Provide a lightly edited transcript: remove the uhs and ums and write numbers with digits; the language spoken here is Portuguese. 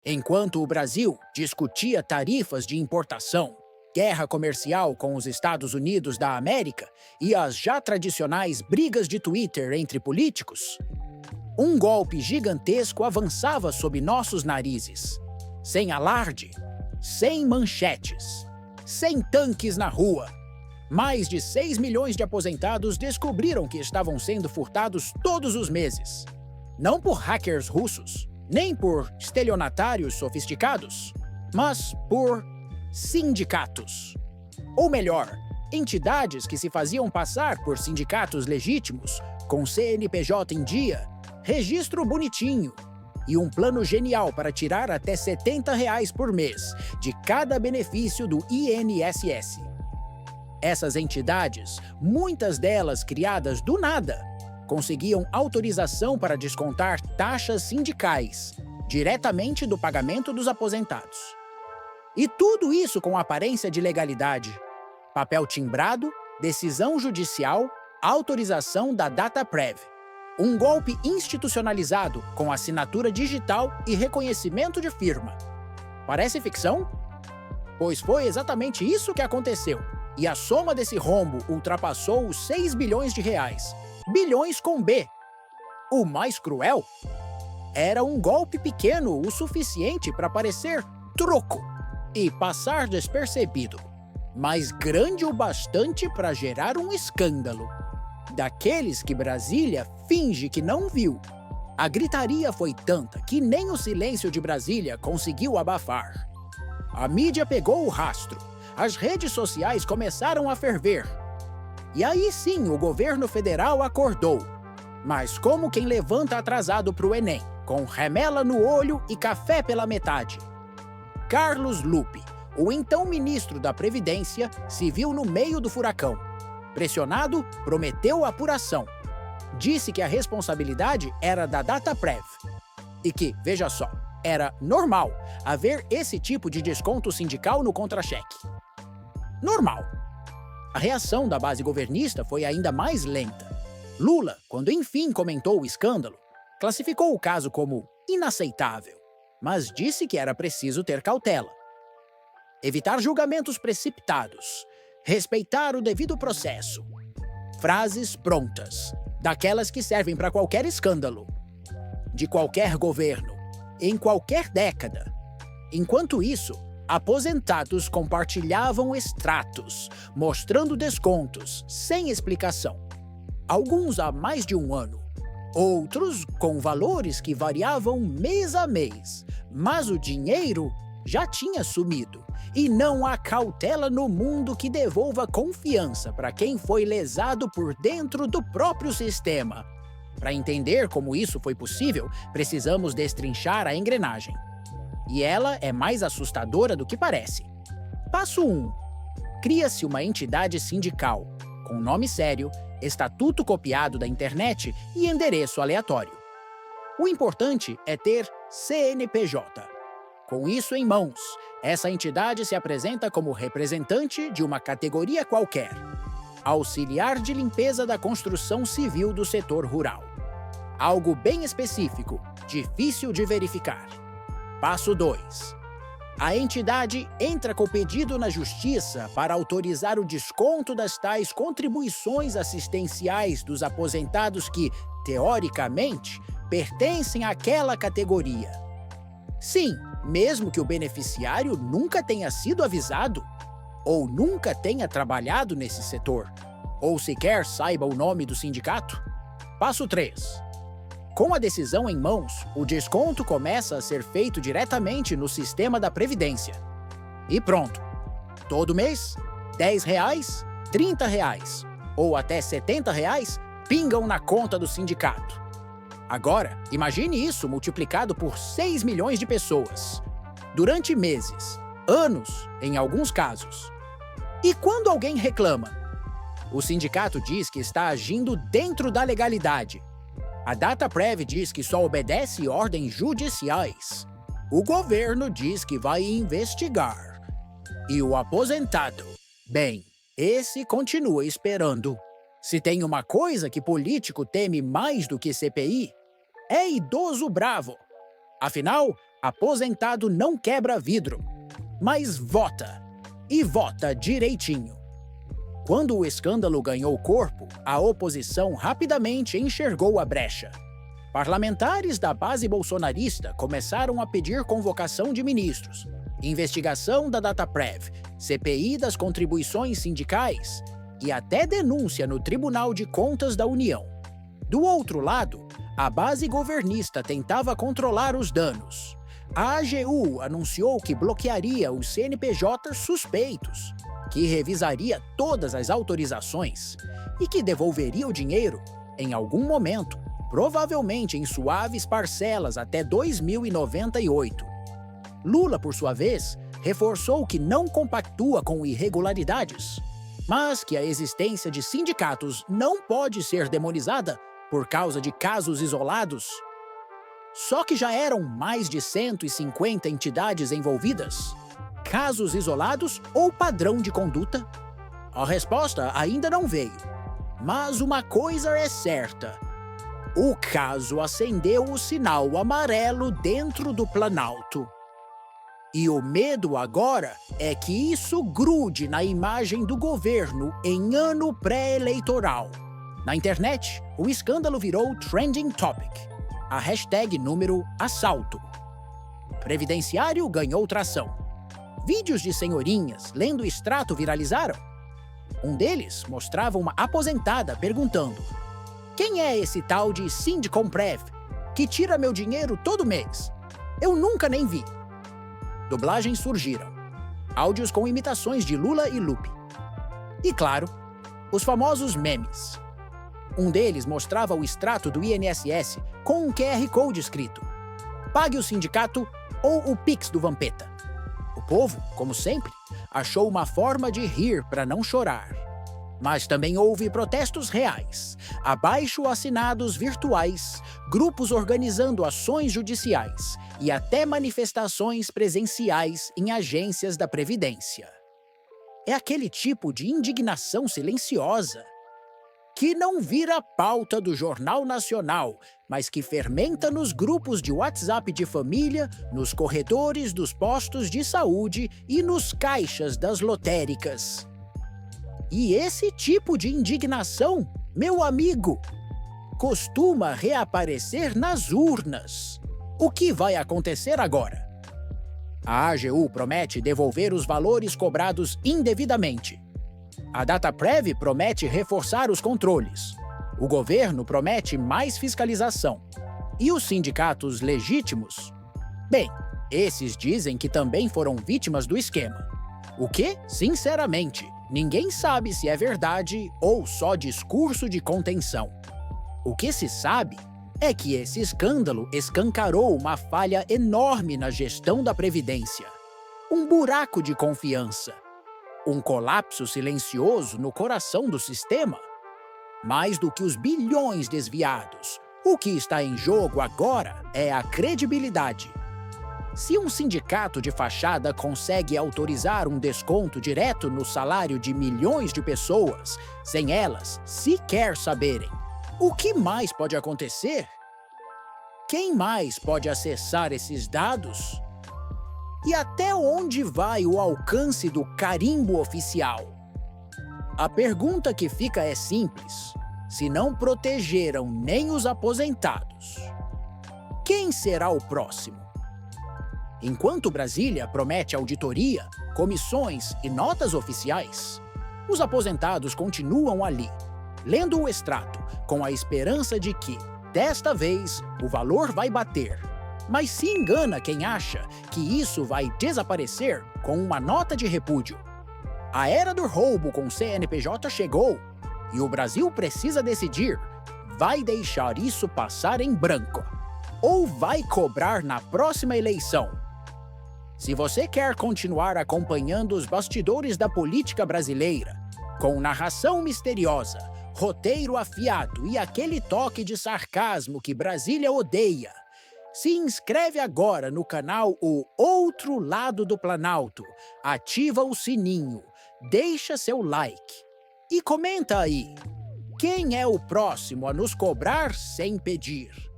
Enquanto o Brasil discutia tarifas de importação, guerra comercial com os Estados Unidos da América e as já tradicionais brigas de Twitter entre políticos, um golpe gigantesco avançava sob nossos narizes. Sem alarde, sem manchetes, sem tanques na rua. Mais de 6 milhões de aposentados descobriram que estavam sendo furtados todos os meses. Não por hackers russos, nem por estelionatários sofisticados, mas por sindicatos. Ou melhor, entidades que se faziam passar por sindicatos legítimos, com CNPJ em dia, registro bonitinho e um plano genial para tirar até R$ 70 por mês de cada benefício do INSS. Essas entidades, muitas delas criadas do nada, conseguiam autorização para descontar taxas sindicais diretamente do pagamento dos aposentados. E tudo isso com aparência de legalidade. Papel timbrado, decisão judicial, autorização da DataPrev. Um golpe institucionalizado com assinatura digital e reconhecimento de firma. Parece ficção? Pois foi exatamente isso que aconteceu. E a soma desse rombo ultrapassou os 6 bilhões de reais. Bilhões com B. O mais cruel? Era um golpe pequeno o suficiente para parecer troco e passar despercebido, mas grande o bastante para gerar um escândalo. Daqueles que Brasília finge que não viu. A gritaria foi tanta que nem o silêncio de Brasília conseguiu abafar. A mídia pegou o rastro. As redes sociais começaram a ferver. E aí sim o governo federal acordou. Mas como quem levanta atrasado para o Enem, com remela no olho e café pela metade. Carlos Lupe, o então ministro da Previdência, se viu no meio do furacão. Pressionado, prometeu apuração. Disse que a responsabilidade era da DataPrev. E que, veja só, era normal haver esse tipo de desconto sindical no contra-cheque. Normal. A reação da base governista foi ainda mais lenta. Lula, quando enfim comentou o escândalo, classificou o caso como inaceitável, mas disse que era preciso ter cautela. Evitar julgamentos precipitados, respeitar o devido processo. Frases prontas, daquelas que servem para qualquer escândalo, de qualquer governo, em qualquer década. Enquanto isso, aposentados compartilhavam extratos, mostrando descontos, sem explicação. Alguns há mais de um ano, outros com valores que variavam mês a mês, mas o dinheiro já tinha sumido. E não há cautela no mundo que devolva confiança para quem foi lesado por dentro do próprio sistema. Para entender como isso foi possível, precisamos destrinchar a engrenagem. E ela é mais assustadora do que parece. Passo 1. Cria-se uma entidade sindical, com nome sério, estatuto copiado da internet e endereço aleatório. O importante é ter CNPJ. Com isso em mãos, essa entidade se apresenta como representante de uma categoria qualquer. Auxiliar de limpeza da construção civil do setor rural. Algo bem específico, difícil de verificar. Passo 2. A entidade entra com pedido na Justiça para autorizar o desconto das tais contribuições assistenciais dos aposentados que, teoricamente, pertencem àquela categoria. Sim, mesmo que o beneficiário nunca tenha sido avisado, ou nunca tenha trabalhado nesse setor, ou sequer saiba o nome do sindicato. Passo 3. Com a decisão em mãos, o desconto começa a ser feito diretamente no sistema da Previdência. E pronto. Todo mês, R$10, R$30 ou até R$70 pingam na conta do sindicato. Agora, imagine isso multiplicado por 6 milhões de pessoas. Durante meses, anos, em alguns casos. E quando alguém reclama? O sindicato diz que está agindo dentro da legalidade. A DataPrev diz que só obedece ordens judiciais. O governo diz que vai investigar. E o aposentado? Bem, esse continua esperando. Se tem uma coisa que político teme mais do que CPI, é idoso bravo. Afinal, Aposentado não quebra vidro, mas vota. E vota direitinho. Quando o escândalo ganhou corpo, a oposição rapidamente enxergou a brecha. Parlamentares da base bolsonarista começaram a pedir convocação de ministros, investigação da Dataprev, CPI das contribuições sindicais e até denúncia no Tribunal de Contas da União. Do outro lado, a base governista tentava controlar os danos. A AGU anunciou que bloquearia os CNPJs suspeitos, que revisaria todas as autorizações e que devolveria o dinheiro em algum momento, provavelmente em suaves parcelas até 2098. Lula, por sua vez, reforçou que não compactua com irregularidades, mas que a existência de sindicatos não pode ser demonizada por causa de casos isolados. Só que já eram mais de 150 entidades envolvidas. Casos isolados ou padrão de conduta? A resposta ainda não veio. Mas uma coisa é certa. O caso acendeu o sinal amarelo dentro do Planalto. E o medo agora é que isso grude na imagem do governo em ano pré-eleitoral. Na internet, o escândalo virou trending topic. A hashtag número assalto. Previdenciário ganhou tração. Vídeos de senhorinhas lendo extrato viralizaram. Um deles mostrava uma aposentada perguntando: quem é esse tal de Sindicomprev que tira meu dinheiro todo mês? Eu nunca nem vi. Dublagens surgiram. Áudios com imitações de Lula e Lupe. E claro, os famosos memes. Um deles mostrava o extrato do INSS com um QR Code escrito: pague o sindicato ou o Pix do Vampeta. O povo, como sempre, achou uma forma de rir para não chorar. Mas também houve protestos reais, abaixo-assinados virtuais, grupos organizando ações judiciais e até manifestações presenciais em agências da Previdência. É aquele tipo de indignação silenciosa que não vira pauta do Jornal Nacional, mas que fermenta nos grupos de WhatsApp de família, nos corredores dos postos de saúde e nos caixas das lotéricas. E esse tipo de indignação, meu amigo, costuma reaparecer nas urnas. O que vai acontecer agora? A AGU promete devolver os valores cobrados indevidamente. A Dataprev promete reforçar os controles. O governo promete mais fiscalização. E os sindicatos legítimos? Bem, esses dizem que também foram vítimas do esquema. O que, sinceramente, ninguém sabe se é verdade ou só discurso de contenção. O que se sabe é que esse escândalo escancarou uma falha enorme na gestão da Previdência. Um buraco de confiança. Um colapso silencioso no coração do sistema. Mais do que os bilhões desviados, o que está em jogo agora é a credibilidade. Se um sindicato de fachada consegue autorizar um desconto direto no salário de milhões de pessoas, sem elas sequer saberem, o que mais pode acontecer? Quem mais pode acessar esses dados? E até onde vai o alcance do carimbo oficial? A pergunta que fica é simples. Se não protegeram nem os aposentados, quem será o próximo? Enquanto Brasília promete auditoria, comissões e notas oficiais, os aposentados continuam ali, lendo o extrato, com a esperança de que, desta vez, o valor vai bater. Mas se engana quem acha que isso vai desaparecer com uma nota de repúdio. A era do roubo com CNPJ chegou e o Brasil precisa decidir: vai deixar isso passar em branco ou vai cobrar na próxima eleição? Se você quer continuar acompanhando os bastidores da política brasileira, com narração misteriosa, roteiro afiado e aquele toque de sarcasmo que Brasília odeia, se inscreve agora no canal O Outro Lado do Planalto, ativa o sininho, deixa seu like e comenta aí: quem é o próximo a nos cobrar sem pedir?